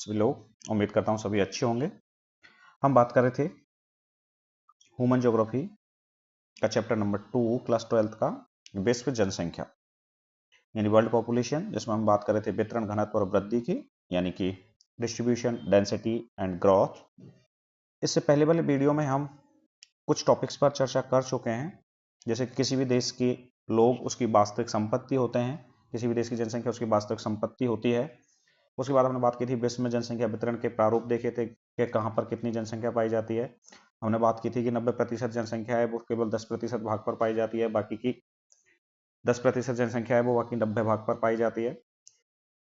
सभी लोग, उम्मीद करता हूँ सभी अच्छे होंगे। हम बात कर रहे थे ह्यूमन ज्योग्राफी का चैप्टर नंबर 2 क्लास 12 का विश्व जनसंख्या यानी वर्ल्ड पॉपुलेशन, जिसमें हम बात कर रहे थे वितरण, घनत्व और वृद्धि की, यानी कि डिस्ट्रीब्यूशन, डेंसिटी एंड ग्रोथ। इससे पहले वाले वीडियो में हम कुछ टॉपिक्स पर चर्चा कर चुके हैं, जैसे कि किसी भी देश के लोग उसकी वास्तविक संपत्ति होते हैं, किसी भी देश की जनसंख्या उसकी वास्तविक संपत्ति होती है। उसके बाद हमने बात की थी विश्व में जनसंख्या वितरण के प्रारूप देखे थे कि कहाँ पर कितनी जनसंख्या पाई जाती है। हमने बात की थी कि 90% जनसंख्या है वो केवल 10% भाग पर पाई जाती है, बाकी की 10% जनसंख्या है वो बाकी 90 भाग पर पाई जाती है।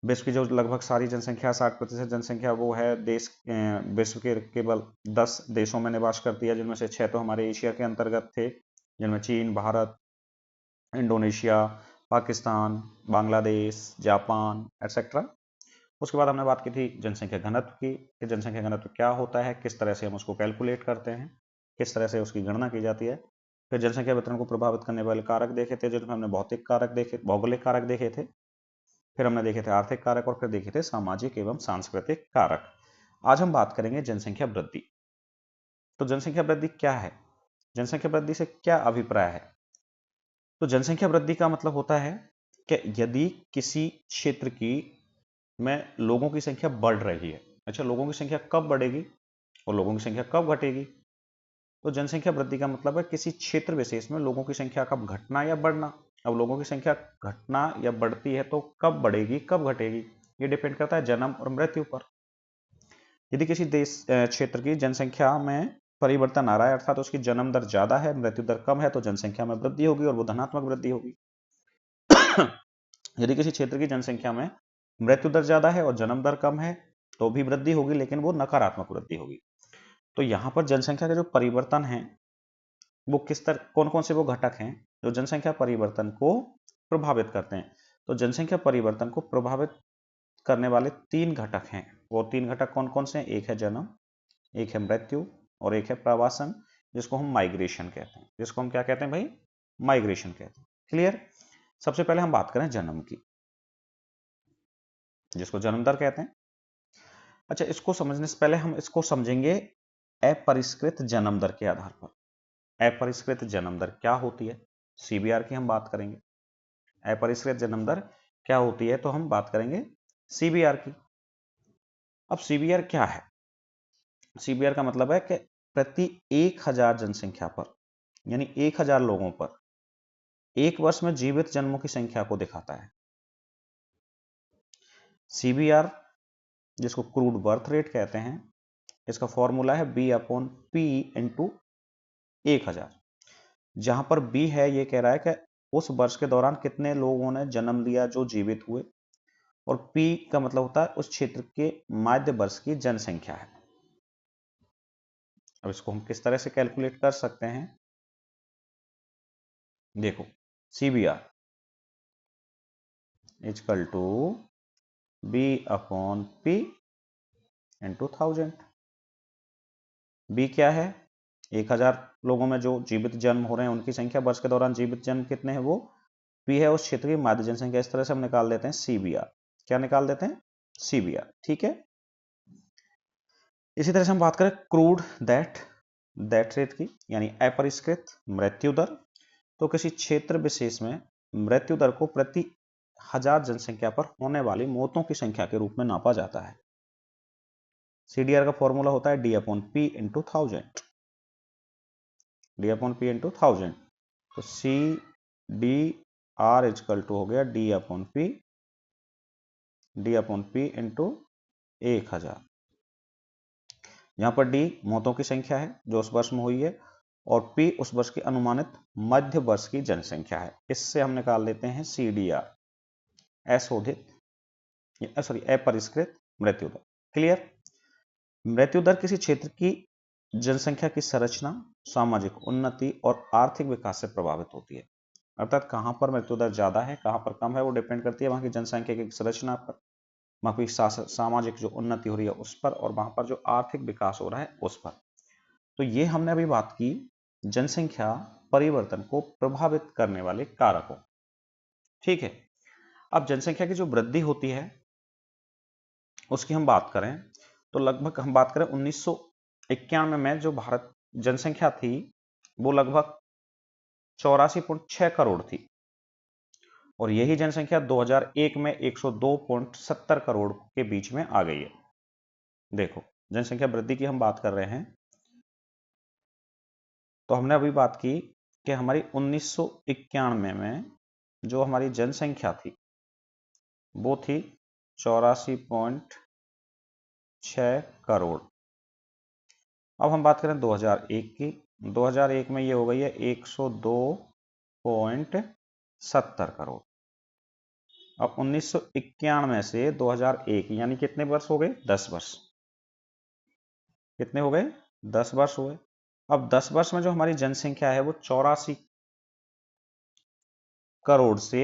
विश्व की जो लगभग सारी जनसंख्या 60% जनसंख्या वो है देश विश्व के केवल 10 देशों में निवास करती है, जिनमें से 6 तो हमारे एशिया के अंतर्गत थे, जिनमें चीन, Bharat, Indonesia, Pakistan, Bangladesh, Japan etcetera. उसके बाद हमने बात की थी जनसंख्या घनत्व की, कि जनसंख्या घनत्व क्या होता है, किस तरह से हम उसको कैलकुलेट करते हैं, किस तरह से उसकी गणना की जाती है। फिर जनसंख्या वितरण को प्रभावित करने वाले कारक देखे थे, जिनमें हमने भौतिक कारक देखे, भौगोलिक कारक देखे थे, फिर हमने देखे थे आर्थिक कारक, और फिर देखे थे सामाजिक एवं सांस्कृतिक कारक। आज हम बात करेंगे जनसंख्या वृद्धि। तो जनसंख्या वृद्धि क्या है, जनसंख्या वृद्धि से क्या अभिप्राय है? तो जनसंख्या वृद्धि का मतलब होता है कि यदि किसी क्षेत्र की में लोगों की संख्या बढ़ रही है। अच्छा, लोगों की संख्या कब बढ़ेगी और लोगों की संख्या कब घटेगी? तो जनसंख्या वृद्धि का मतलब है किसी क्षेत्र विशेष में लोगों की संख्या कब घटना या बढ़ना। अब लोगों की संख्या घटना या बढ़ती है तो कब बढ़ेगी कब घटेगी, ये डिपेंड करता है जन्म और मृत्यु पर। यदि किसी देश क्षेत्र की जनसंख्या में परिवर्तन आ रहा है, अर्थात उसकी जन्म दर ज्यादा है, मृत्यु दर कम है, तो जनसंख्या में वृद्धि होगी और वो धनात्मक वृद्धि होगी। यदि किसी क्षेत्र की जनसंख्या में मृत्यु दर ज्यादा है और जन्म दर कम है तो भी वृद्धि होगी, लेकिन वो नकारात्मक वृद्धि होगी। तो यहां पर जनसंख्या के जो परिवर्तन हैं वो किस तरह, कौन कौन से वो घटक हैं जो जनसंख्या परिवर्तन को प्रभावित करते हैं? तो जनसंख्या परिवर्तन को प्रभावित करने वाले 3 घटक हैं। वो 3 घटक कौन कौन से हैं? एक है जन्म, एक है मृत्यु और एक है प्रवासन, जिसको हम माइग्रेशन कहते हैं। जिसको हम क्या कहते हैं भाई? माइग्रेशन कहते हैं। क्लियर? सबसे पहले हम बात करें जन्म की, जिसको जन्म दर कहते हैं। अच्छा, इसको समझने से पहले हम इसको समझेंगे अपरिष्कृत जन्म दर के आधार पर। अपरिष्कृत जन्म दर क्या होती है? सीबीआर की हम बात करेंगे। अपरिष्कृत जन्म दर क्या होती है तो हम बात करेंगे सीबीआर की। अब सीबीआर क्या है? सीबीआर का मतलब है कि प्रति 1000 जनसंख्या पर, यानी 1000 लोगों पर एक वर्ष में जीवित जन्मों की संख्या को दिखाता है। सीबीआर, जिसको क्रूड बर्थ रेट कहते हैं, इसका फॉर्मूला है B/P इंटू 1000। जहां पर B है ये कह रहा है कि उस वर्ष के दौरान कितने लोगों ने जन्म लिया जो जीवित हुए, और P का मतलब होता है उस क्षेत्र के माध्य वर्ष की जनसंख्या है। अब इसको हम किस तरह से कैलकुलेट कर सकते हैं? देखो, CBR equal to B/P into 1000। B क्या है? 1000 लोगों में जो जीवित जन्म हो रहे हैं उनकी संख्या, वर्ष के दौरान जीवित जन्म कितने हैं वो। P है उस क्षेत्र की माध्य जनसंख्या। इस तरह से हम निकाल देते हैं CBR। क्या निकाल देते हैं? CBR। ठीक है। इसी तरह से हम बात करें क्रूड दैट रेट की, यानी अपरिष्कृत मृत्यु दर। तो किसी क्षेत्र विशेष में मृत्यु दर को प्रति 1000 जनसंख्या पर होने वाली मौतों की संख्या के रूप में नापा जाता है। सीडीआर का फॉर्मूला होता है D/P इंटू 1000। D/P into 1000। तो CDR इक्वल टू हो गया D/P इंटू 1000। यहां पर D मौतों की संख्या है जो उस वर्ष में हुई है, और P उस वर्ष की अनुमानित मध्य वर्ष की जनसंख्या है। इससे हम निकाल लेते हैं CDR, अपरिष्कृत मृत्यु दर। क्लियर? मृत्यु दर किसी क्षेत्र की जनसंख्या की संरचना, सामाजिक उन्नति और आर्थिक विकास से प्रभावित होती है। अर्थात कहां पर मृत्यु दर ज्यादा है, कहां पर कम है, वो डिपेंड करती है वहां की जनसंख्या की संरचना पर, वहां की सामाजिक जो उन्नति हो रही है उस पर, और वहां पर जो आर्थिक विकास हो रहा है उस पर। तो ये हमने अभी बात की जनसंख्या परिवर्तन को प्रभावित करने वाले कारकों। ठीक है। अब जनसंख्या की जो वृद्धि होती है उसकी हम बात करें तो लगभग हम बात करें 1991 में जो भारत जनसंख्या थी वो लगभग 84.6 करोड़ थी, और यही जनसंख्या 2001 में 102.70 करोड़ के बीच में आ गई है। देखो, जनसंख्या वृद्धि की हम बात कर रहे हैं, तो हमने अभी बात की कि हमारी 1991 में जो हमारी जनसंख्या थी वो थी 84.6 करोड़। अब हम बात करें 2001 की, 2001 में ये हो गई है 102.70 करोड़। अब 1991 से 2001 यानी कितने वर्ष हो गए? 10 वर्ष। कितने हो गए? 10 वर्ष हुए। अब 10 वर्ष में जो हमारी जनसंख्या है वो 84 करोड़ से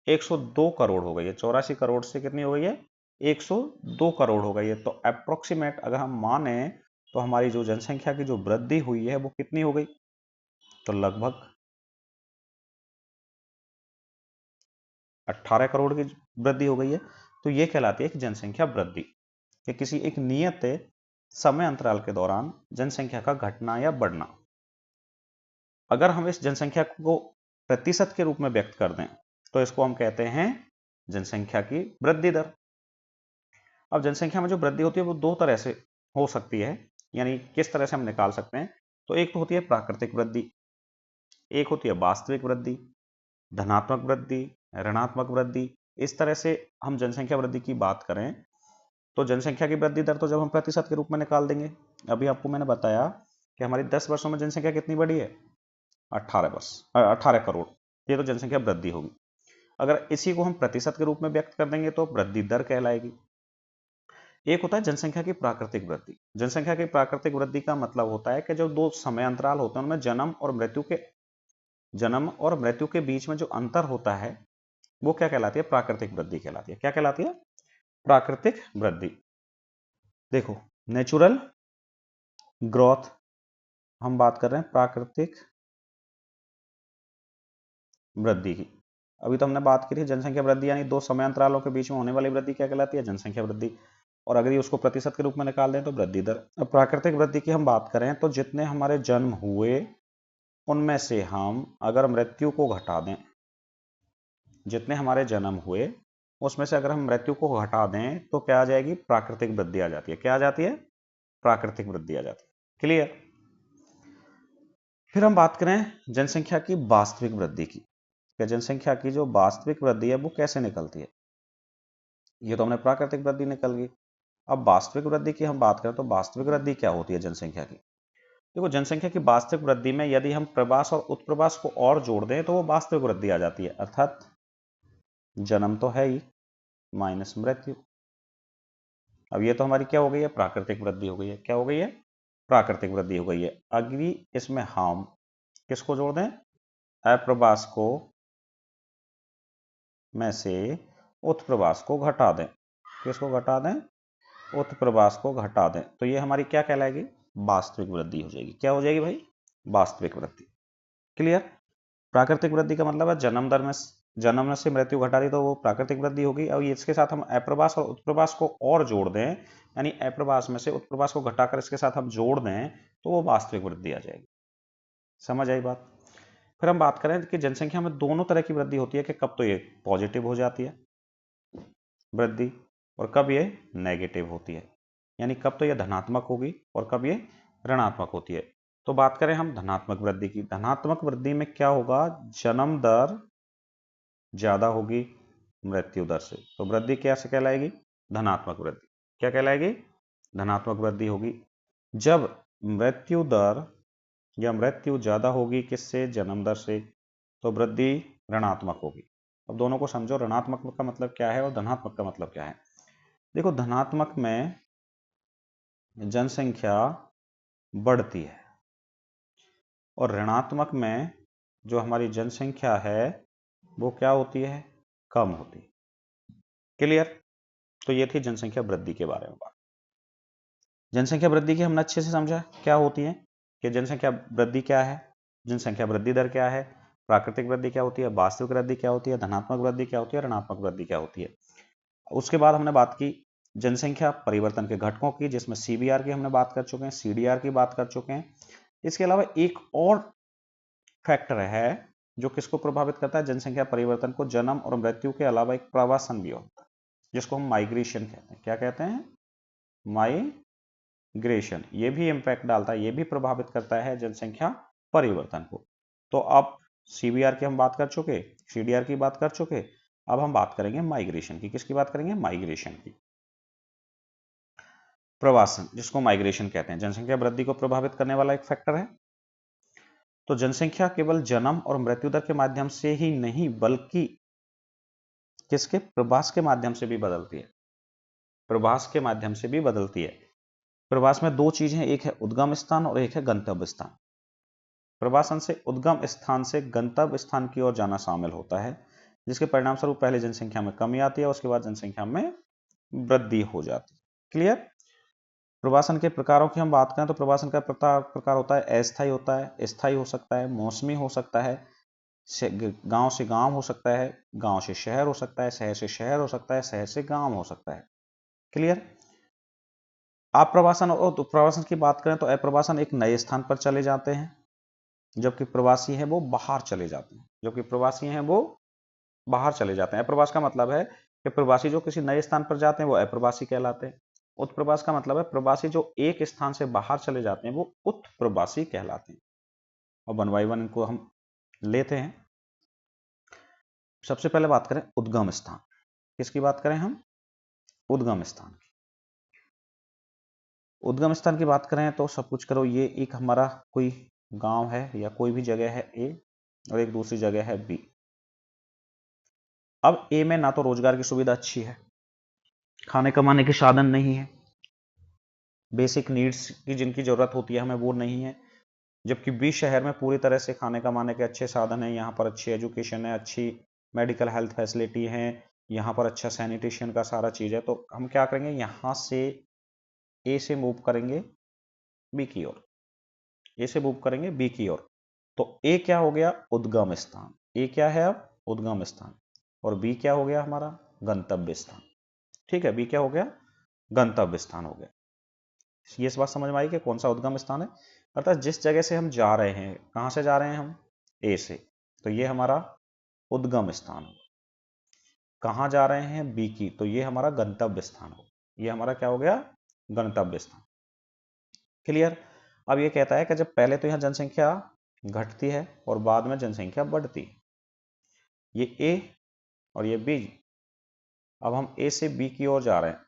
102 करोड़ हो गई है। 84 करोड़ से कितनी हो गई है? 102 करोड़ हो गई है। तो अप्रोक्सीमेट अगर हम माने तो हमारी जो जनसंख्या की जो वृद्धि हुई है वो कितनी हो गई? तो लगभग 18 करोड़ की वृद्धि हो गई है। तो ये कहलाती है कि जनसंख्या वृद्धि, कि किसी एक नियत समय अंतराल के दौरान जनसंख्या का घटना या बढ़ना। अगर हम इस जनसंख्या को प्रतिशत के रूप में व्यक्त कर दें तो इसको हम कहते हैं जनसंख्या की वृद्धि दर। अब जनसंख्या में जो वृद्धि होती है वो दो तरह से हो सकती है, यानी किस तरह से हम निकाल सकते हैं। तो एक तो होती है प्राकृतिक वृद्धि, एक होती है वास्तविक वृद्धि, धनात्मक वृद्धि, ऋणात्मक वृद्धि। इस तरह से हम जनसंख्या वृद्धि की बात करें तो जनसंख्या की वृद्धि दर तो जब हम प्रतिशत के रूप में निकाल देंगे, अभी आपको मैंने बताया कि हमारी 10 वर्षों में जनसंख्या कितनी बढ़ी है? 18 करोड़। ये तो जनसंख्या वृद्धि होगी। अगर इसी को हम प्रतिशत के रूप में व्यक्त कर देंगे तो वृद्धि दर कहलाएगी। एक होता है जनसंख्या की प्राकृतिक वृद्धि। जनसंख्या की प्राकृतिक वृद्धि का मतलब होता है कि जो दो समय अंतराल होते हैं उनमें जन्म और मृत्यु के बीच में जो अंतर होता है वो क्या कहलाती है? प्राकृतिक वृद्धि कहलाती है। क्या कहलाती है? प्राकृतिक वृद्धि। देखो, नेचुरल ग्रोथ हम बात कर रहे हैं प्राकृतिक वृद्धि की। अभी तो हमने बात की थी जनसंख्या वृद्धि यानी दो समय अंतरालों के बीच में होने वाली वृद्धि क्या कहलाती है? जनसंख्या वृद्धि। और अगर ये उसको प्रतिशत के रूप में निकाल दें तो वृद्धि दर। अब प्राकृतिक वृद्धि की हम बात करें तो जितने हमारे जन्म हुए उनमें से हम अगर मृत्यु को घटा दें, जितने हमारे जन्म हुए उसमें से अगर हम मृत्यु को घटा दें तो क्या आ जाएगी? प्राकृतिक वृद्धि आ जाती है। क्या आ जाती है? प्राकृतिक वृद्धि आ जाती है। क्लियर? फिर हम बात करें जनसंख्या की वास्तविक वृद्धि की। क्या जनसंख्या की जो वास्तविक वृद्धि है वो कैसे निकलती है? ये तो हमने प्राकृतिक वृद्धि निकल गई। अब वास्तविक वृद्धि की हम बात करें तो वास्तविक वृद्धि क्या होती है जनसंख्या की? देखो, जनसंख्या की वास्तविक वृद्धि में यदि हम प्रवास और उत्प्रवास को और जोड़ दें तो वो वास्तविक वृद्धि आ जाती है, अर्थात जन्म तो है ही माइनस मृत्यु। अब ये तो हमारी क्या हो गई है? प्राकृतिक वृद्धि हो गई है। क्या हो गई है? प्राकृतिक वृद्धि हो गई है। अगर इसमें हम किसको जोड़ दें? अप्रवास को में से उत्प्रवास को घटा दें। किसको घटा दें? उत्प्रवास को घटा दें तो ये हमारी क्या कहलाएगी? वास्तविक वृद्धि हो जाएगी। क्या हो जाएगी भाई? वास्तविक वृद्धि। क्लियर? प्राकृतिक वृद्धि का मतलब है जन्म से मृत्यु घटा दी तो वो प्राकृतिक वृद्धि होगी। और इसके साथ हम अप्रवास और उत्प्रवास को और जोड़ दें, यानी अप्रवास में से उत्प्रवास को घटाकर इसके साथ हम जोड़ दें तो वो वास्तविक वृद्धि आ जाएगी। समझ आई बात? फिर हम बात करें कि जनसंख्या में दोनों तरह की वृद्धि होती है, कि कब तो ये पॉजिटिव हो जाती है वृद्धि और कब ये नेगेटिव होती है, यानी कब तो ये धनात्मक होगी और कब ये ऋणात्मक होती है। तो बात करें हम धनात्मक वृद्धि की। धनात्मक वृद्धि में क्या होगा? जन्म दर ज्यादा होगी मृत्यु दर से, तो वृद्धि कैसे कहलाएगी? धनात्मक वृद्धि। क्या कहलाएगी? धनात्मक वृद्धि होगी। जब मृत्यु दर या मृत्यु ज्यादा होगी किससे? जन्म दर से, तो वृद्धि ऋणात्मक होगी। अब दोनों को समझो, ऋणात्मक का मतलब क्या है और धनात्मक का मतलब क्या है। देखो, धनात्मक में जनसंख्या बढ़ती है और ऋणात्मक में जो हमारी जनसंख्या है वो क्या होती है? कम होती है। क्लियर? तो ये थी जनसंख्या वृद्धि के बारे में बात। जनसंख्या वृद्धि की हमने अच्छे से समझा क्या होती है, कि जनसंख्या वृद्धि क्या है, जनसंख्या वृद्धि दर क्या है, प्राकृतिक वृद्धि क्या होती है, वास्तविक वृद्धि क्या होती है, धनात्मक वृद्धि क्या होती है, ऋणात्मक वृद्धि क्या होती है। उसके बाद हमने बात की जनसंख्या परिवर्तन के घटकों की, जिसमें सीबीआर की हमने बात कर चुके हैं, सीडीआर की बात कर चुके हैं। इसके अलावा एक और फैक्टर है जो किसको प्रभावित करता है, जनसंख्या परिवर्तन को, जन्म और मृत्यु के अलावा एक प्रवासन भी होता है जिसको हम माइग्रेशन कहते हैं। क्या कहते हैं? माइग्रेशन। ये भी इंपैक्ट डालता है, ये भी प्रभावित करता है जनसंख्या परिवर्तन को। तो अब सीबीआर की हम बात कर चुके, सीडीआर की बात कर चुके, अब हम बात करेंगे माइग्रेशन की। किसकी बात करेंगे? माइग्रेशन की। प्रवासन, जिसको माइग्रेशन कहते हैं, जनसंख्या वृद्धि को प्रभावित करने वाला एक फैक्टर है। तो जनसंख्या केवल जन्म और मृत्यु दर के माध्यम से ही नहीं, बल्कि किसके? प्रवास के माध्यम से भी बदलती है। प्रवास के माध्यम से भी बदलती है। प्रवास में दो चीजें हैं, एक है उद्गम स्थान और एक है गंतव्य स्थान। प्रवासन से उद्गम स्थान से गंतव्य स्थान की ओर जाना शामिल होता है, जिसके परिणाम स्वरूप पहले जनसंख्या में कमी आती है, उसके बाद जनसंख्या में वृद्धि हो जाती है। क्लियर? प्रवासन के प्रकारों की हम बात करें तो प्रवासन का प्रकार होता है अस्थायी होता है, स्थायी हो सकता है, मौसमी हो सकता है, गांव से गांव हो सकता है, गांव से शहर हो सकता है, शहर से शहर हो सकता है, शहर से गांव हो सकता है। क्लियर? अप्रवासन और प्रवासन की बात करें तो अप्रवासन एक नए स्थान पर चले जाते हैं, जबकि प्रवासी हैं वो बाहर चले जाते हैं। जबकि प्रवासी हैं वो बाहर चले जाते हैं। अप्रवास का मतलब है कि प्रवासी जो किसी नए स्थान पर जाते हैं वो अप्रवासी कहलाते हैं। उत्प्रवास का मतलब है प्रवासी जो एक स्थान से बाहर चले जाते हैं वो उत्प्रवासी कहलाते हैं। और वन बाई वन इनको हम लेते हैं। सबसे पहले बात करें उद्गम स्थान। किसकी बात करें हम? उद्गम स्थान की। उद्गम स्थान की बात करें तो सब कुछ करो, ये एक हमारा कोई गांव है या कोई भी जगह है ए, और एक दूसरी जगह है बी। अब ए में ना तो रोजगार की सुविधा अच्छी है, खाने कमाने के साधन नहीं है, बेसिक नीड्स की जिनकी जरूरत होती है हमें वो नहीं है। जबकि बी शहर में पूरी तरह से खाने कमाने के अच्छे साधन हैं, यहाँ पर अच्छी एजुकेशन है, अच्छी मेडिकल हेल्थ फैसिलिटी है, यहाँ पर अच्छा सैनिटेशन का सारा चीज है। तो हम क्या करेंगे, यहाँ से ए से मूव करेंगे बी की ओर, ए से मूव करेंगे बी की ओर। तो ए क्या हो गया? उद्गम स्थान। ए क्या है अब? उद्गम स्थान। और बी क्या हो गया हमारा? गंतव्य स्थान। ठीक है, बी क्या हो गया? गंतव्य स्थान हो गया। ये इस बात समझ में आई कि कौन सा उद्गम स्थान है, अर्थात जिस जगह से हम जा रहे हैं, कहां से जा रहे हैं हम? ए से, तो ये हमारा उद्गम स्थान हो। कहां जा रहे हैं? बी की, तो ये हमारा गंतव्य स्थान हो। ये हमारा क्या हो गया? गंतव्य स्थान। क्लियर? अब ये कहता है कि जब पहले तो यहां जनसंख्या घटती है और बाद में जनसंख्या बढ़ती है, ये ए और ये बी। अब हम ए से बी की ओर जा रहे हैं,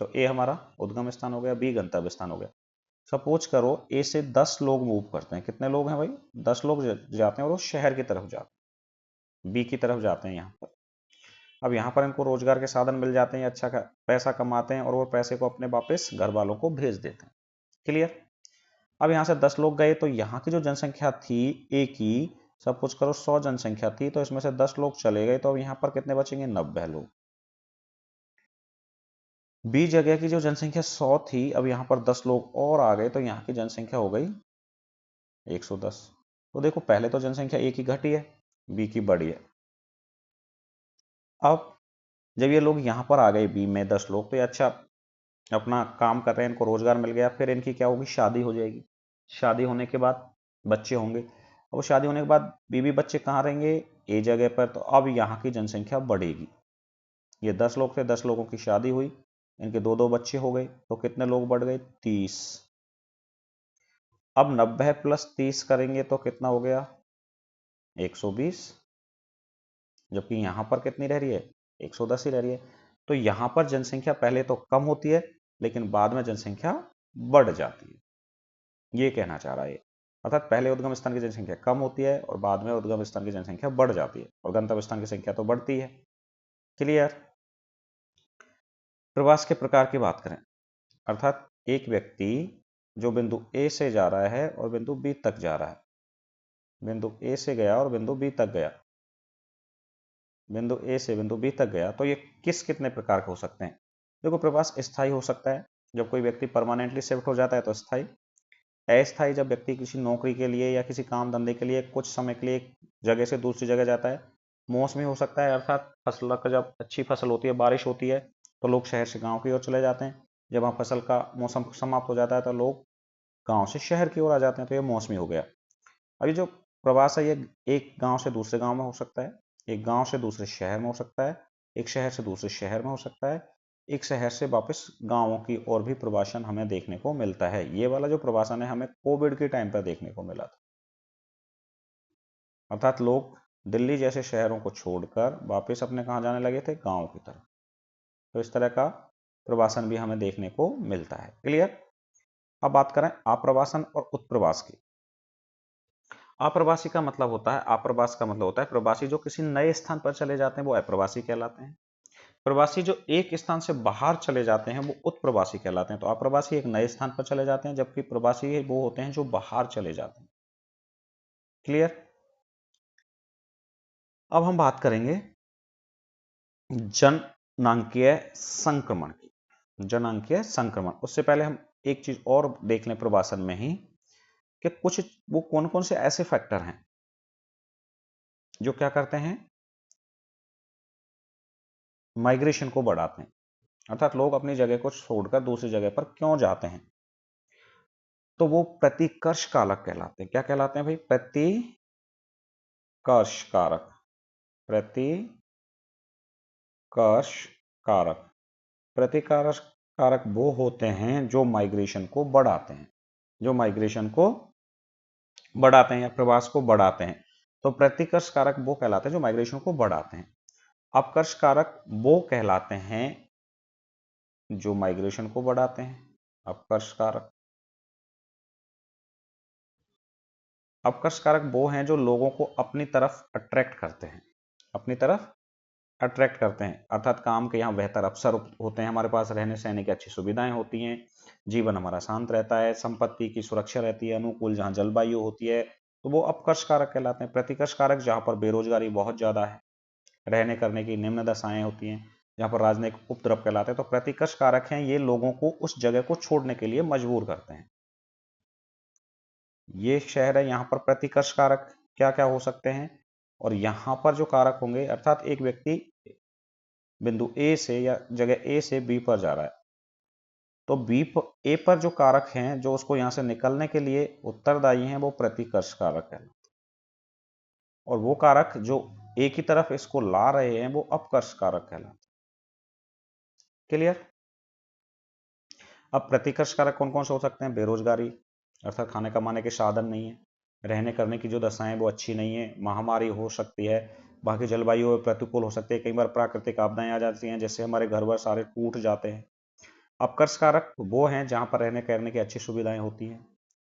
तो ए हमारा उद्गम स्थान हो गया, बी गंतव्य स्थान हो गया। सपोज करो ए से 10 लोग मूव करते हैं। कितने लोग हैं भाई? 10 लोग जाते हैं और वो शहर की तरफ जाते हैं, बी की तरफ जाते हैं यहाँ पर। अब यहाँ पर इनको रोजगार के साधन मिल जाते हैं, अच्छा पैसा कमाते हैं और वो पैसे को अपने वापस घर वालों को भेज देते हैं। क्लियर? अब यहाँ से 10 लोग गए तो यहाँ की जो जनसंख्या थी ए की, सपोज करो 100 जनसंख्या थी, तो इसमें से 10 लोग चले गए, तो अब यहाँ पर कितने बचेंगे? 90 लोग। बी जगह की जो जनसंख्या 100 थी, अब यहाँ पर 10 लोग और आ गए, तो यहाँ की जनसंख्या हो गई 110। तो देखो पहले तो जनसंख्या ए की घटी है, बी की बढ़ी है। अब जब ये लोग यहाँ पर आ गए बी में 10 लोग, तो ये अच्छा अपना काम कर रहे हैं, इनको रोजगार मिल गया। फिर इनकी क्या होगी? शादी हो जाएगी। शादी होने के बाद बच्चे होंगे। अब शादी होने के बाद बीवी बच्चे कहाँ रहेंगे? ए जगह पर। तो अब यहाँ की जनसंख्या बढ़ेगी। ये 10 लोग थे, 10 लोगों की शादी हुई, इनके 2-2 बच्चे हो गए, तो कितने लोग बढ़ गए? 30। अब 90 प्लस 30 करेंगे तो कितना हो गया? 120। जबकि यहां पर कितनी रह रही है? 110 ही रह रही है। तो यहां पर जनसंख्या पहले तो कम होती है, लेकिन बाद में जनसंख्या बढ़ जाती है, ये कहना चाह रहा है। अर्थात पहले उद्गम स्थान की जनसंख्या कम होती है और बाद में उद्गम स्थान की जनसंख्या बढ़ जाती है, और गंतव्य स्थान की संख्या तो बढ़ती है। क्लियर? प्रवास के प्रकार की बात करें, अर्थात एक व्यक्ति जो बिंदु ए से जा रहा है और बिंदु बी तक जा रहा है, बिंदु ए से गया और बिंदु बी तक गया, बिंदु ए से बिंदु बी तक गया, तो ये कितने प्रकार के हो सकते हैं? देखो, प्रवास स्थायी हो सकता है, जब कोई व्यक्ति परमानेंटली शिफ्ट हो जाता है तो स्थायी। अस्थायी, जब व्यक्ति किसी नौकरी के लिए या किसी काम धंधे के लिए कुछ समय के लिए एक जगह से दूसरी जगह जाता है। मौसमी हो सकता है, अर्थात फसल का जब अच्छी फसल होती है, बारिश होती है, तो लोग शहर से गांव की ओर चले जाते हैं। जब वहाँ फसल का मौसम समाप्त हो जाता है तो लोग गांव से शहर की ओर आ जाते हैं। तो ये मौसमी हो गया। अभी जो प्रवास है ये एक गांव से दूसरे गांव में हो सकता है, एक गांव से दूसरे शहर में हो सकता है, एक शहर से दूसरे शहर में हो सकता है, एक शहर से वापस गांवों की ओर भी प्रवासन हमें देखने को मिलता है। ये वाला जो प्रवासन है हमें कोविड के टाइम पर देखने को मिला था। अर्थात लोग दिल्ली जैसे शहरों को छोड़कर वापस अपने कहाँ जाने लगे थे, गांव की तरफ। तो इस तरह का प्रवासन भी हमें देखने को मिलता है। क्लियर। अब बात करें आप्रवासन और उत्प्रवास की। अप्रवासी का मतलब होता है, आप्रवास का मतलब होता है प्रवासी जो किसी नए स्थान पर चले जाते हैं वो अप्रवासी कहलाते हैं। प्रवासी जो एक स्थान से बाहर चले जाते हैं वो उत्प्रवासी कहलाते हैं। तो अप्रवासी एक नए स्थान पर चले जाते हैं, जबकि प्रवासी वो होते हैं जो बाहर चले जाते हैं। क्लियर। अब हम बात करेंगे जननांकीय संक्रमण की। जननांकीय संक्रमण, उससे पहले हम एक चीज और देख लें प्रवासन में ही कि कुछ वो कौन कौन से ऐसे फैक्टर हैं जो क्या करते हैं, माइग्रेशन को बढ़ाते हैं। अर्थात लोग अपनी जगह को छोड़कर दूसरी जगह पर क्यों जाते हैं, तो वो प्रतिकर्ष कारक कहलाते हैं। क्या कहलाते हैं भाई? प्रतिकर्ष कारक। प्रतिकर्ष कारक। प्रतिकर्ष कारक वो होते हैं जो माइग्रेशन को बढ़ाते हैं, जो माइग्रेशन को बढ़ाते हैं या प्रवास को बढ़ाते हैं। तो प्रतिकर्ष कारक वो कहलाते हैं जो माइग्रेशन को बढ़ाते हैं। अपकर्ष कारक वो कहलाते हैं जो माइग्रेशन को बढ़ाते हैं। अपकर्ष कारक। अपकर्ष कारक वो हैं जो लोगों को अपनी तरफ अट्रैक्ट करते हैं, अपनी तरफ अट्रैक्ट करते हैं। अर्थात काम के यहाँ बेहतर अवसर होते हैं, हमारे पास रहने सहने की अच्छी सुविधाएं होती हैं, जीवन हमारा शांत रहता है, संपत्ति की सुरक्षा रहती है, अनुकूल जहाँ जलवायु होती है, तो वो अपकर्ष कारक कहलाते हैं। प्रतिकर्ष कारक जहाँ पर बेरोजगारी बहुत ज्यादा है, रहने करने की निम्न दशाएं होती हैं, जहाँ पर राजनयिक उपद्रव कहलाते हैं, तो प्रतिकर्ष कारक हैं, ये लोगों को उस जगह को छोड़ने के लिए मजबूर करते हैं। ये शहर है, यहाँ पर प्रतिकर्ष कारक क्या क्या हो सकते हैं, और यहाँ पर जो कारक होंगे, अर्थात एक व्यक्ति बिंदु ए से या जगह ए से बी पर जा रहा है, तो ए पर जो कारक हैं जो उसको यहां से निकलने के लिए उत्तरदायी हैं वो प्रतिकर्ष कारक है, और वो कारक जो ए की तरफ इसको ला रहे हैं वो अपकर्ष कारक कहलाते। क्लियर। अब प्रतिकर्ष कारक कौन कौन से हो सकते हैं? बेरोजगारी, अर्थात खाने कमाने के साधन नहीं है, रहने करने की जो दशाएं वो अच्छी नहीं है, महामारी हो सकती है, बाकी जलवायु प्रतिकूल हो सकती है, कई बार प्राकृतिक आपदाएं आ जाती हैं जिससे हमारे घर वर सारे टूट जाते हैं। अपकर्ष कारक वो हैं जहां पर रहने करने की अच्छी सुविधाएं होती हैं,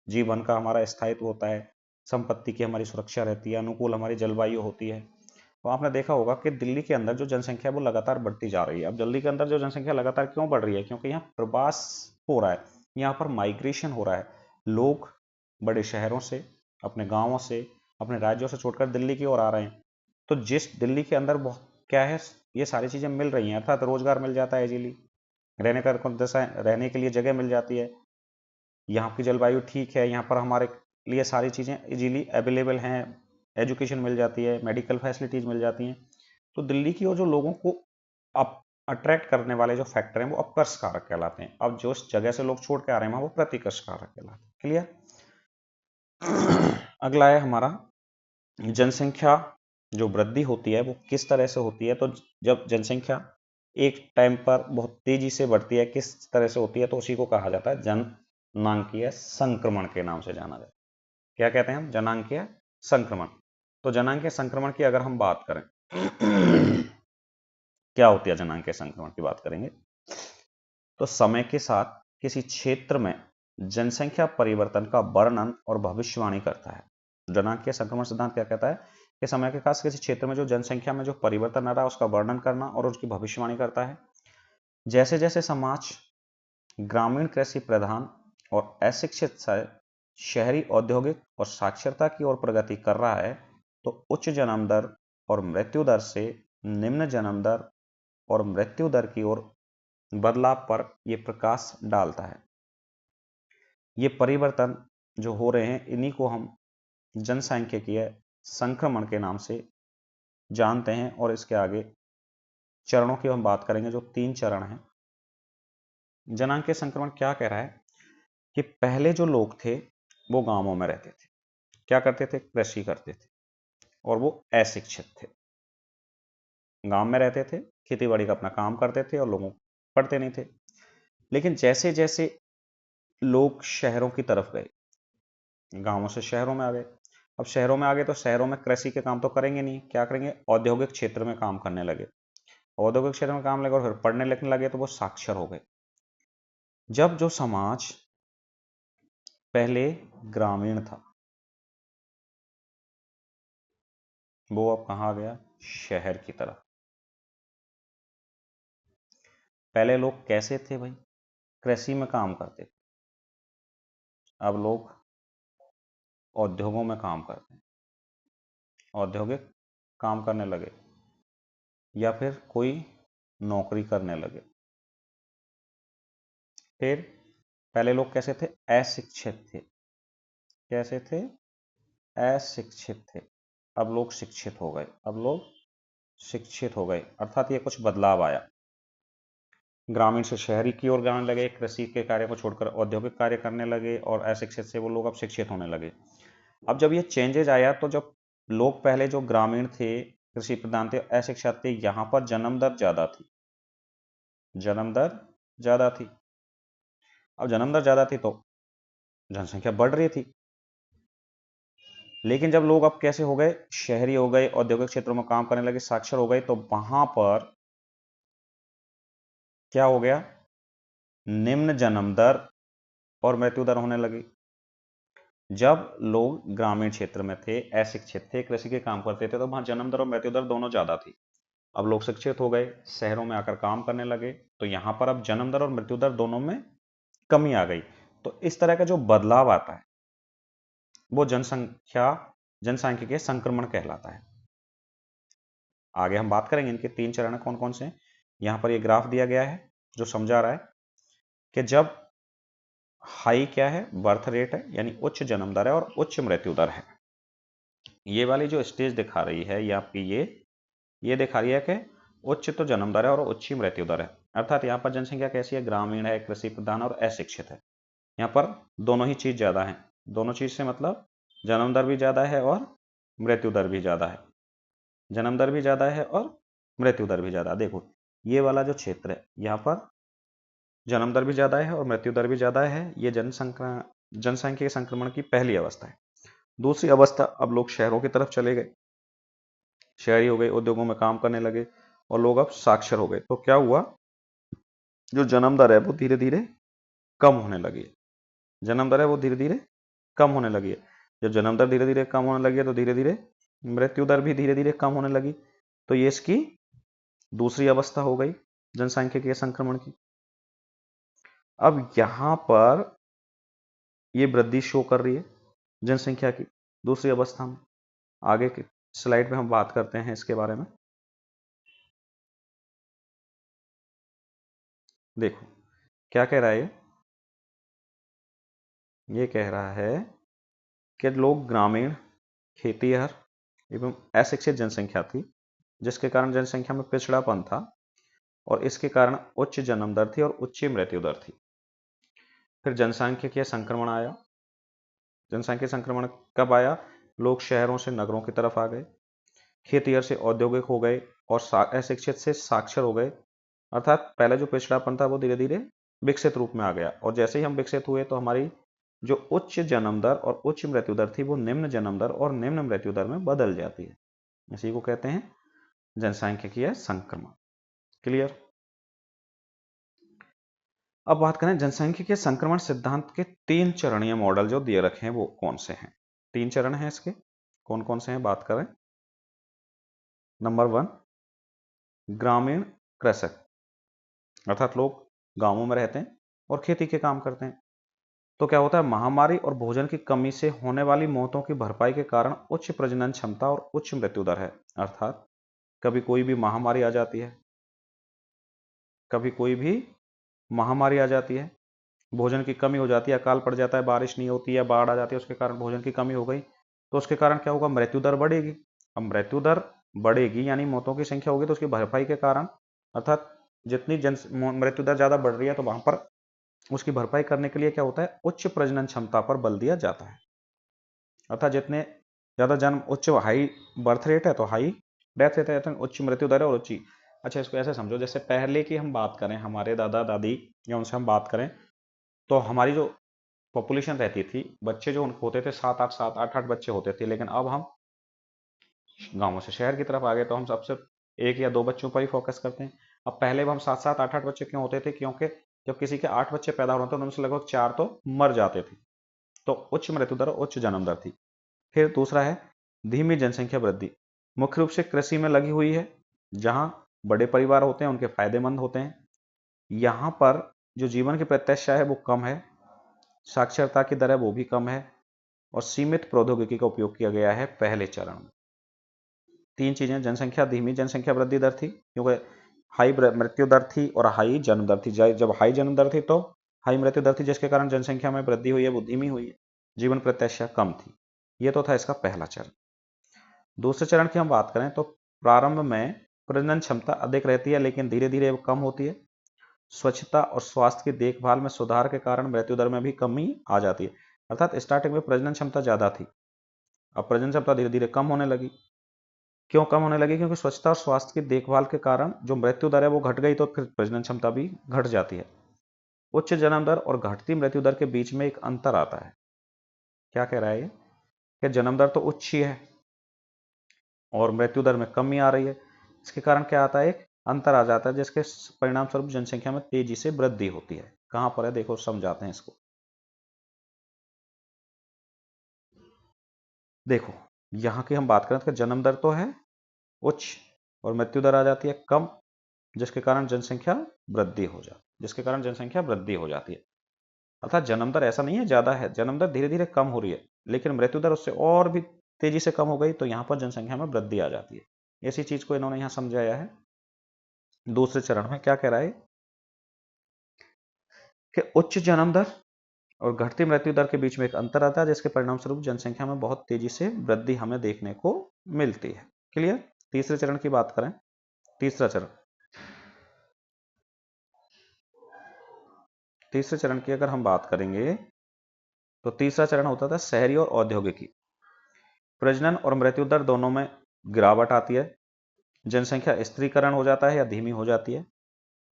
जीवन का हमारा स्थायित्व होता है, संपत्ति की हमारी सुरक्षा रहती है, अनुकूल हमारी जलवायु होती है। तो आपने देखा होगा कि दिल्ली के अंदर जो जनसंख्या है वो लगातार बढ़ती जा रही है। अब दिल्ली के अंदर जो जनसंख्या लगातार क्यों बढ़ रही है? क्योंकि यहाँ प्रवास हो रहा है, यहाँ पर माइग्रेशन हो रहा है। लोग बड़े शहरों से, अपने गांवों से, अपने राज्यों से छोड़कर दिल्ली की ओर आ रहे हैं। तो जिस दिल्ली के अंदर क्या है, ये सारी चीजें मिल रही हैं, अर्थात रोजगार मिल जाता है इजीली, रहने का रहने के लिए जगह मिल जाती है, यहाँ की जलवायु ठीक है, यहाँ पर हमारे लिए सारी चीज़ें इजीली अवेलेबल हैं, एजुकेशन मिल जाती है, मेडिकल फैसिलिटीज़ मिल जाती हैं। तो दिल्ली की ओर जो लोगों को अप अट्रैक्ट करने वाले जो फैक्टर हैं वो अपकर्ष कारक कहलाते हैं। अब जो इस जगह से लोग छोड़ के आ रहे हैं वो प्रतिकर्ष कारक कहलाते हैं। क्लियर। अगला है हमारा जनसंख्या जो वृद्धि होती है वो किस तरह से होती है। तो जब जनसंख्या एक टाइम पर बहुत तेजी से बढ़ती है, किस तरह से होती है, तो उसी को कहा जाता है जननांकीय संक्रमण के नाम से जाना जाता है। क्या कहते हैं हम? जनांकीय संक्रमण। तो जनांकीय संक्रमण की अगर हम बात करें क्या होती है जनांकीय संक्रमण की बात करेंगे, तो समय के साथ किसी क्षेत्र में जनसंख्या परिवर्तन का वर्णन और भविष्यवाणी करता है। जनांकीय संक्रमण सिद्धांत क्या कहता है कि समय के साथ किसी क्षेत्र में जो जनसंख्या में जो परिवर्तन आ रहा है उसका वर्णन करना और उसकी भविष्यवाणी करता है। जैसे जैसे समाज ग्रामीण कृषि प्रधान और अशिक्षित से शहरी औद्योगिक और साक्षरता की ओर प्रगति कर रहा है, तो उच्च जन्म दर और मृत्यु दर से निम्न जन्म दर और मृत्यु दर की ओर बदलाव पर यह प्रकाश डालता है। ये परिवर्तन जो हो रहे हैं इन्हीं को हम जनसांख्यिकीय संक्रमण के नाम से जानते हैं, और इसके आगे चरणों की हम बात करेंगे, जो 3 चरण हैं। जनांकीय संक्रमण क्या कह रहा है कि पहले जो लोग थे वो गांवों में रहते थे, क्या करते थे, कृषि करते थे, और वो अशिक्षित थे। गांव में रहते थे, खेती बाड़ी का अपना काम करते थे और लोगों पढ़ते नहीं थे। लेकिन जैसे जैसे लोग शहरों की तरफ गए, गांवों से शहरों में आ गए, अब शहरों में आ गए तो शहरों में कृषि के काम तो करेंगे नहीं, क्या करेंगे, औद्योगिक क्षेत्र में काम करने लगे। औद्योगिक क्षेत्र में काम लगे और फिर पढ़ने लिखने लगे तो वो साक्षर हो गए। जब जो समाज पहले ग्रामीण था वो अब कहाँ आ गया, शहर की तरफ। पहले लोग कैसे थे भाई, कृषि में काम करते थे, अब लोग उद्योगों में काम करते हैं, औद्योगिक काम करने लगे या फिर कोई नौकरी करने लगे। फिर पहले लोग कैसे थे, अशिक्षित थे, कैसे थे, अशिक्षित थे, अब लोग शिक्षित हो गए, अब लोग शिक्षित हो गए, अर्थात ये कुछ बदलाव आया। ग्रामीण से शहरी की ओर जाने लगे, कृषि के कार्य को छोड़कर औद्योगिक कार्य करने लगे, और अशिक्षित से वो लोग अब शिक्षित होने लगे। अब जब ये चेंजेज आया तो जब लोग पहले जो ग्रामीण थे, कृषि प्रधान थे, अशिक्षित थे, यहां पर जन्म दर ज्यादा थी, जन्म दर ज्यादा थी। अब जन्म दर ज्यादा थी तो जनसंख्या बढ़ रही थी। लेकिन जब लोग अब कैसे हो गए, शहरी हो गए, औद्योगिक क्षेत्रों में काम करने लगे, साक्षर हो गए, तो वहां पर क्या हो गया, निम्न जन्म दर और मृत्यु दर होने लगी। जब लोग ग्रामीण क्षेत्र में थे, अशिक्षित थे, कृषि के काम करते थे, तो वहां जन्म दर और मृत्यु दर दोनों ज्यादा थी। अब लोग शिक्षित हो गए, शहरों में आकर काम करने लगे, तो यहां पर अब जन्म दर और मृत्यु दर दोनों में कमी आ गई। तो इस तरह का जो बदलाव आता है वो जनसांख्यिकीय संक्रमण कहलाता है। आगे हम बात करेंगे इनके 3 चरण कौन कौन से हैं। यहां पर ये ग्राफ दिया गया है जो समझा रहा है कि जब हाई क्या है, बर्थ रेट है, यानी उच्च जन्म दर है और उच्च मृत्यु दर है। ये वाली जो स्टेज दिखा रही है ये आपकी, ये दिखा रही है कि उच्च तो जन्म दर है और उच्च मृत्यु दर है। अर्थात यहाँ पर जनसंख्या कैसी है, ग्रामीण है, कृषि प्रधान और अशिक्षित है। यहाँ पर दोनों ही चीज ज्यादा है। दोनों चीज से मतलब जन्म दर भी ज्यादा है और मृत्यु दर भी ज्यादा है। जन्म दर भी ज्यादा है और मृत्यु दर भी ज्यादा। देखो ये वाला जो क्षेत्र है यहाँ पर जन्म दर भी ज्यादा है और मृत्यु दर भी ज्यादा है। ये जनसंख्या के संक्रमण की पहली अवस्था है। दूसरी अवस्था, अब लोग शहरों की तरफ चले गए, शहरी हो गए, उद्योगों में काम करने लगे और लोग अब साक्षर हो गए। तो क्या हुआ, जो जन्म दर है वो धीरे धीरे कम होने लगी है। जन्म दर है वो धीरे धीरे कम होने लगी है। जब जन्म दर धीरे धीरे कम होने लगी है तो धीरे धीरे मृत्यु दर भी धीरे धीरे कम होने लगी। तो ये इसकी दूसरी अवस्था हो गई जनसांख्यिकीय संक्रमण की। अब यहां पर ये वृद्धि शो कर रही है जनसंख्या की दूसरी अवस्था में। आगे के स्लाइड में हम बात करते हैं इसके बारे में। देखो क्या कह रहा है ये कह रहा है कि लोग ग्रामीण, खेतीहर एवं अशिक्षित जनसंख्या थी, जिसके कारण जनसंख्या में पिछड़ापन था और इसके कारण उच्च जन्म दर थी और उच्च मृत्यु दर थी। फिर जनसांख्यिकीय संक्रमण आया। जनसांख्यिकीय संक्रमण कब आया, लोग शहरों से नगरों की तरफ आ गए, खेतीहर से औद्योगिक हो गए और अशिक्षित से साक्षर हो गए। अर्थात पहले जो पिछड़ापन था वो धीरे धीरे विकसित रूप में आ गया, और जैसे ही हम विकसित हुए तो हमारी जो उच्च जन्म दर और उच्च मृत्यु दर थी वो निम्न जन्म दर और निम्न मृत्यु दर में बदल जाती है। इसी को कहते हैं जनसांख्यिकीय संक्रमण। क्लियर। अब बात करें जनसांख्यिकीय संक्रमण सिद्धांत के 3 चरणीय मॉडल जो दिए रखे हैं वो कौन से हैं। 3 चरण हैं इसके, कौन कौन से हैं बात करें। नंबर 1, ग्रामीण कृषक, अर्थात लोग गांवों में रहते हैं और खेती के काम करते हैं। तो क्या होता है, महामारी और भोजन की कमी से होने वाली मौतों की भरपाई के कारण उच्च प्रजनन क्षमता और उच्च मृत्यु दर है। अर्थात कभी कोई भी महामारी आ जाती है, कभी कोई भी महामारी आ जाती है, भोजन की कमी हो जाती है, अकाल पड़ जाता है, बारिश नहीं होती है, बाढ़ आ जाती है, उसके कारण भोजन की कमी हो गई, तो उसके कारण क्या होगा, मृत्यु दर बढ़ेगी। अब मृत्यु दर बढ़ेगी यानी मौतों की संख्या होगी, तो उसकी भरपाई के कारण अर्थात जितनी मृत्यु दर ज्यादा बढ़ रही है तो वहां पर उसकी भरपाई करने के लिए क्या होता है, उच्च प्रजनन क्षमता पर बल दिया जाता है। अर्थात जितने ज्यादा जन्म, उच्च हाई बर्थ रेट है तो हाई डेथ रेट है, तो उच्च मृत्यु दर है और उच्च। अच्छा, इसको ऐसे समझो, जैसे पहले की हम बात करें, हमारे दादा दादी या उनसे हम बात करें, तो हमारी जो पॉपुलेशन रहती थी, बच्चे जो होते थे 7-8 बच्चे होते थे, लेकिन अब हम गांवों से शहर की तरफ आ गए तो हम सबसे 1 या 2 बच्चों पर ही फोकस करते हैं। अब पहले हम 7-8 बच्चे क्यों होते थे, क्योंकि जब किसी के 8 बच्चे पैदा हो रहे थे उनमें से लगभग 4 तो मर जाते थे, तो उच्च मृत्यु दर, उच्च जन्म दर थी। फिर दूसरा है धीमी जनसंख्या वृद्धि, मुख्य रूप से कृषि में लगी हुई है, जहां बड़े परिवार होते हैं उनके फायदेमंद होते हैं। यहाँ पर जो जीवन की प्रत्याशा है वो कम है, साक्षरता की दर है वो भी कम है, और सीमित प्रौद्योगिकी का उपयोग किया गया है पहले चरण में। 3 चीजें, जनसंख्या, धीमी जनसंख्या वृद्धि दर थी क्योंकि हाई मृत्यु दर थी और हाई जन्म दर थी। जब हाई जन्म दर थी तो हाई मृत्यु दर थी, जिसके कारण जनसंख्या में वृद्धि हुई है वो धीमी हुई है, जीवन प्रत्याशा कम थी। ये तो था इसका पहला चरण। दूसरे चरण की हम बात करें तो प्रारंभ में प्रजनन क्षमता अधिक रहती है लेकिन धीरे धीरे वो कम होती है। स्वच्छता और स्वास्थ्य की देखभाल में सुधार के कारण मृत्यु दर में भी कमी आ जाती है। अर्थात स्टार्टिंग में प्रजनन क्षमता ज्यादा थी, अब प्रजनन क्षमता धीरे धीरे कम होने लगी। क्यों कम होने लगी? क्योंकि स्वच्छता और स्वास्थ्य की देखभाल के कारण जो मृत्यु दर है वो घट गई, तो फिर प्रजनन क्षमता भी घट जाती है। उच्च जन्म दर और घटती मृत्यु दर के बीच में एक अंतर आता है। क्या कह रहा है ये? कि जन्म दर तो उच्च ही है और मृत्यु दर में कमी आ रही है, इसके कारण क्या आता है, एक अंतर आ जाता है, जिसके परिणाम स्वरूप जनसंख्या में तेजी से वृद्धि होती है। कहां पर है देखो, समझाते हैं इसको। देखो, यहां की हम बात करें तो जन्म दर तो है उच्च और मृत्यु दर आ जाती है कम, जिसके कारण जनसंख्या वृद्धि हो जाती है, अर्थात जन्म दर ऐसा नहीं है ज्यादा है, जन्म दर धीरे धीरे कम हो रही है, लेकिन मृत्यु दर उससे और भी तेजी से कम हो गई, तो यहां पर जनसंख्या में वृद्धि आ जाती है। इसी चीज को इन्होंने यहां समझाया है। दूसरे चरण में क्या कह रहा है कि उच्च जन्म दर और घटती मृत्यु दर के बीच में एक अंतर आता है, जिसके परिणाम स्वरूप जनसंख्या में बहुत तेजी से वृद्धि हमें देखने को मिलती है। क्लियर? तीसरे चरण की बात करें, तीसरा चरण, तीसरे चरण की अगर हम बात करेंगे तो तीसरा चरण होता था शहरी और औद्योगिकी। प्रजनन और मृत्यु दर दोनों में गिरावट आती है, जनसंख्या स्त्रीकरण हो जाता है या धीमी हो जाती है,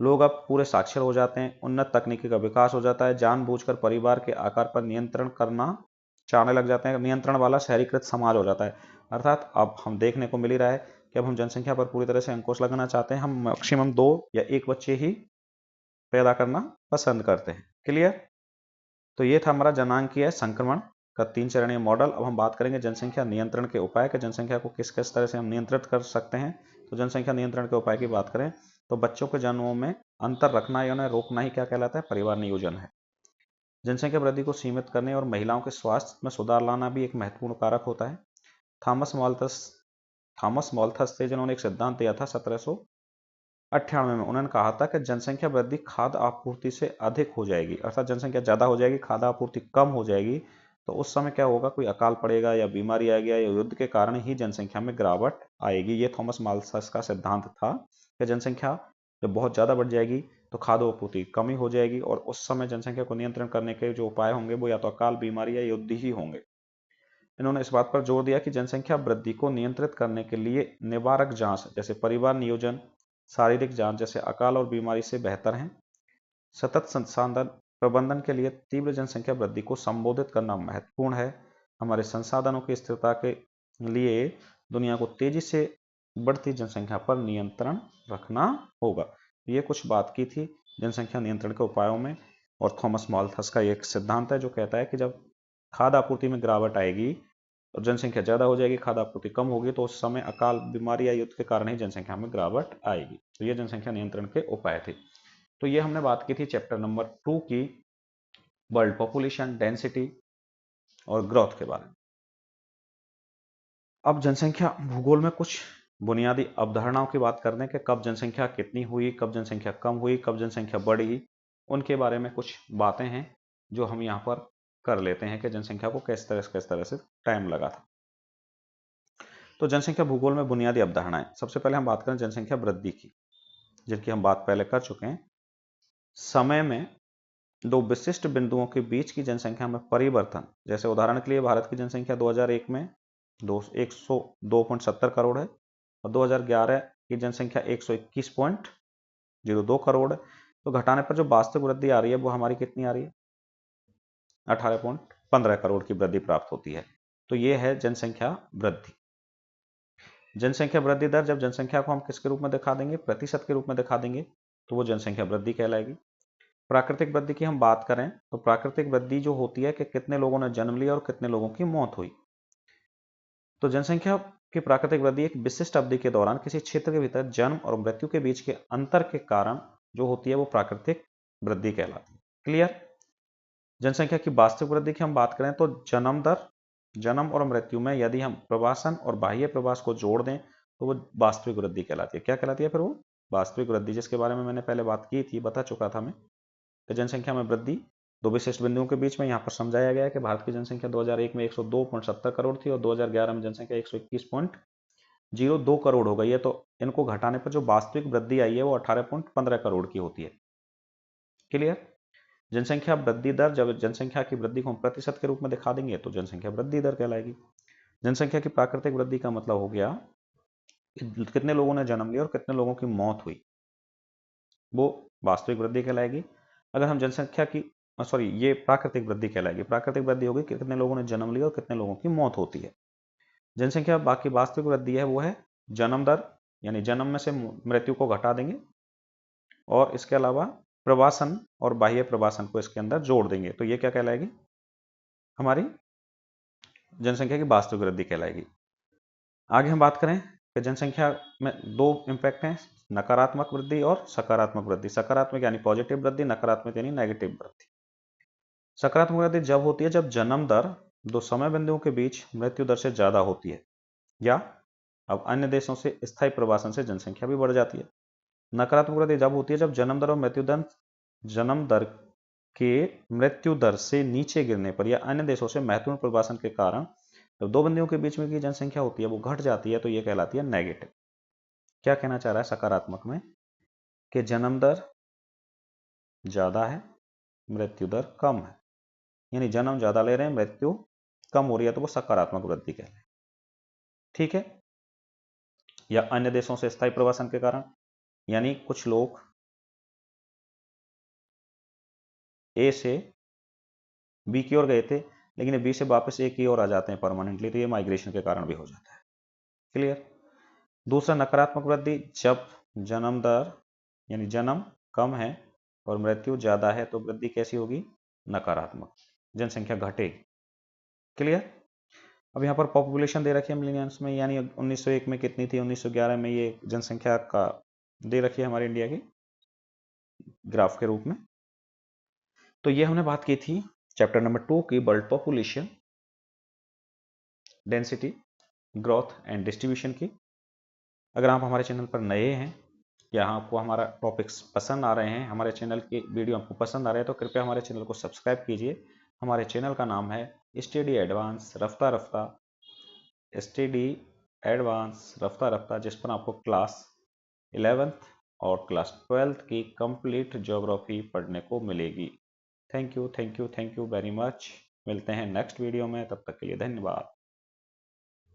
लोग अब पूरे साक्षर हो जाते हैं, उन्नत तकनीकी का विकास हो जाता है, जानबूझकर परिवार के आकार पर नियंत्रण करना चाहने लग जाते हैं, नियंत्रण वाला शहरीकृत समाज हो जाता है। अर्थात अब हम देखने को मिल ही रहा है कि अब हम जनसंख्या पर पूरी तरह से अंकुश लगाना चाहते हैं, हम मैक्सिमम 2 या 1 बच्चे ही पैदा करना पसंद करते हैं। क्लियर? तो ये था हमारा जनांकीय संक्रमण का 3 चरणीय मॉडल। अब हम बात करेंगे जनसंख्या नियंत्रण के उपाय के, जनसंख्या को किस किस तरह से हम नियंत्रित कर सकते हैं। तो जनसंख्या नियंत्रण के उपाय की बात करें तो बच्चों के जन्मों में अंतर रखना या उन्हें रोकना ही क्या कहलाता है, परिवार नियोजन है। जनसंख्या वृद्धि को सीमित करने और महिलाओं के स्वास्थ्य में सुधार लाना भी एक महत्वपूर्ण कारक होता है। थॉमस माल्थस थे जिन्होंने एक सिद्धांत दिया था 1798 में। उन्होंने कहा था कि जनसंख्या वृद्धि खाद्य आपूर्ति से अधिक हो जाएगी, अर्थात जनसंख्या ज्यादा हो जाएगी, खाद्य आपूर्ति कम हो जाएगी, तो उस समय क्या होगा, कोई अकाल पड़ेगा या बीमारी आएगी या युद्ध के कारण ही जनसंख्या में गिरावट आएगी। ये थॉमस माल्थस का सिद्धांत था कि जनसंख्या जब बहुत ज्यादा बढ़ जाएगी तो खाद्य आपूर्ति कमी हो जाएगी, और उस समय जनसंख्या को नियंत्रण करने के जो उपाय होंगे वो या तो अकाल, बीमारी या युद्ध ही होंगे। इन्होंने इस बात पर जोर दिया कि जनसंख्या वृद्धि को नियंत्रित करने के लिए निवारक जांच जैसे परिवार नियोजन, शारीरिक जांच जैसे अकाल और बीमारी से बेहतर हैं। सतत संसाधन प्रबंधन के लिए तीव्र जनसंख्या वृद्धि को संबोधित करना महत्वपूर्ण है। हमारे संसाधनों की स्थिरता के लिए दुनिया को तेजी से बढ़ती जनसंख्या पर नियंत्रण रखना होगा। ये कुछ बात की थी जनसंख्या नियंत्रण के उपायों में, और थॉमस माल्थस का एक सिद्धांत है जो कहता है कि जब खाद्य आपूर्ति में गिरावट आएगी और जनसंख्या ज्यादा हो जाएगी, खाद्य आपूर्ति कम होगी, तो उस समय अकाल, बीमारी या युद्ध के कारण ही जनसंख्या में गिरावट आएगी। तो ये जनसंख्या नियंत्रण के उपाय थे। तो ये हमने बात की थी चैप्टर नंबर 2 की, वर्ल्ड पॉपुलेशन डेंसिटी और ग्रोथ के बारे में। अब जनसंख्या भूगोल में कुछ बुनियादी अवधारणाओं की बात करने के, कब जनसंख्या कितनी हुई, कब जनसंख्या कम हुई, कब जनसंख्या बढ़ी, उनके बारे में कुछ बातें हैं जो हम यहाँ पर कर लेते हैं कि जनसंख्या को किस तरह से टाइम लगा था। तो जनसंख्या भूगोल में बुनियादी अवधारणाएं, सबसे पहले हम बात करें जनसंख्या वृद्धि की। जिनकी हम बात पहले कर चुके हैं, समय में दो विशिष्ट बिंदुओं के बीच की जनसंख्या में परिवर्तन, जैसे उदाहरण के लिए भारत की जनसंख्या 2001 में 102.70 करोड़ है और 2011 की जनसंख्या 121.02 करोड़ है। तो घटाने पर जो वास्तविक वृद्धि आ रही है वो हमारी कितनी आ रही है? 18.15 करोड़ की वृद्धि प्राप्त होती है। तो ये है जनसंख्या वृद्धि। जनसंख्या वृद्धि दर, जब जनसंख्या को हम किसके रूप में दिखा देंगे? प्रतिशत के रूप में दिखा देंगे, तो वो जनसंख्या वृद्धि कहलाएगी। प्राकृतिक वृद्धि की हम बात करें तो प्राकृतिक वृद्धि जो होती है कि कितने लोगों ने जन्म लिया और कितने लोगों की मौत हुई। तो जनसंख्या की प्राकृतिक वृद्धि एक विशिष्ट अवधि के दौरान किसी क्षेत्र के भीतर जन्म और मृत्यु के बीच के अंतर के कारण जो होती है वो प्राकृतिक वृद्धि कहलाती है। क्लियर? जनसंख्या की वास्तविक वृद्धि की हम बात करें तो जन्म दर, जन्म और मृत्यु में यदि हम प्रवासन और बाह्य प्रवास को जोड़ दें तो वो वास्तविक वृद्धि कहलाती है। क्या कहलाती है फिर वो? वास्तविक वृद्धि, जिसके बारे में मैंने पहले बात की थी, बता चुका था मैं कि जनसंख्या में वृद्धि दो विशिष्ट बिंदुओं के बीच में यहाँ पर समझाया गया है कि भारत की जनसंख्या 2001 में 102.70 करोड़ थी और 2011 में जनसंख्या 121.02 करोड़ हो गई है। तो इनको घटाने पर जो वास्तविक वृद्धि आई है वो 18.15 करोड़ की होती है। क्लियर? जनसंख्या वृद्धि दर, जब जनसंख्या की वृद्धि को हम प्रतिशत के रूप में दिखा देंगे तो जनसंख्या वृद्धि दर कहलाएगी। जनसंख्या की प्राकृतिक वृद्धि का मतलब हो गया कितने लोगों ने जन्म लिया और कितने लोगों की मौत हुई, वो वास्तविक वृद्धि कहलाएगी। अगर हम जनसंख्या की ये प्राकृतिक वृद्धि कहलाएगी। प्राकृतिक वृद्धि होगी कि कितने लोगों ने जन्म लिया और कितने लोगों की मौत होती है। जनसंख्या बाकी वास्तविक वृद्धि है वो है जन्म दर, यानी जन्म में से मृत्यु को घटा देंगे और इसके अलावा प्रवासन और बाह्य प्रवासन को इसके अंदर जोड़ देंगे, तो ये क्या कहलाएगी? हमारी जनसंख्या की वास्तविक वृद्धि कहलाएगी। आगे हम बात करें कि जनसंख्या में दो इंपैक्ट हैं, नकारात्मक वृद्धि और सकारात्मक वृद्धि। सकारात्मक यानी पॉजिटिव वृद्धि, नकारात्मक यानी नेगेटिव वृद्धि। सकारात्मक वृद्धि जब होती है जब जन्म दर दो समय बिंदुओं के बीच मृत्यु दर से ज्यादा होती है, या अब अन्य देशों से स्थायी प्रवासन से जनसंख्या भी बढ़ जाती है। नकारात्मक वृद्धि जब होती है जब जन्म दर और मृत्यु दर जन्म दर के मृत्यु दर से नीचे गिरने पर या अन्य देशों से महत्वपूर्ण प्रवासन के कारण जब दो बिंदुओं के बीच में की जनसंख्या होती है वो घट जाती है, तो ये कहलाती है नेगेटिव। क्या कहना चाह रहा है सकारात्मक में? कि जन्म दर ज्यादा है, मृत्यु दर कम है, यानी जन्म ज्यादा ले रहे हैं, मृत्यु कम हो रही है, तो वो सकारात्मक वृद्धि कहलाती है। ठीक है? या अन्य देशों से स्थायी प्रवासन के कारण, यानी कुछ लोग ए से बी की ओर गए थे लेकिन बी से वापस ए की ओर आ जाते हैं परमानेंटली, तो ये माइग्रेशन के कारण भी हो जाता है। क्लियर? दूसरा नकारात्मक वृद्धि, जब जन्म दर यानी जन्म कम है और मृत्यु ज्यादा है, तो वृद्धि कैसी होगी? नकारात्मक, जनसंख्या घटेगी। क्लियर? अब यहाँ पर पॉपुलेशन दे रखी है मिलियंस में, यानी 1901 में कितनी थी, 1911 में ये जनसंख्या का दे रखी है हमारे इंडिया की ग्राफ के रूप में। तो ये हमने बात की थी चैप्टर नंबर 2 की, world population, density, growth and distribution की। अगर आप हमारे चैनल पर नए हैं या आपको हमारा टॉपिक्स पसंद आ रहे हैं, हमारे चैनल के वीडियो आपको पसंद आ रहे हैं, तो कृपया हमारे चैनल को सब्सक्राइब कीजिए। हमारे चैनल का नाम है स्टडी एडवांस रफ्ता रफ्ता, स्टडी एडवांस रफ्ता रफ्ता, जिस पर आपको क्लास 11th और क्लास 12th की कंप्लीट ज्योग्राफी पढ़ने को मिलेगी। Thank you very much. मिलते हैं नेक्स्ट वीडियो में, तब तक के लिए धन्यवाद।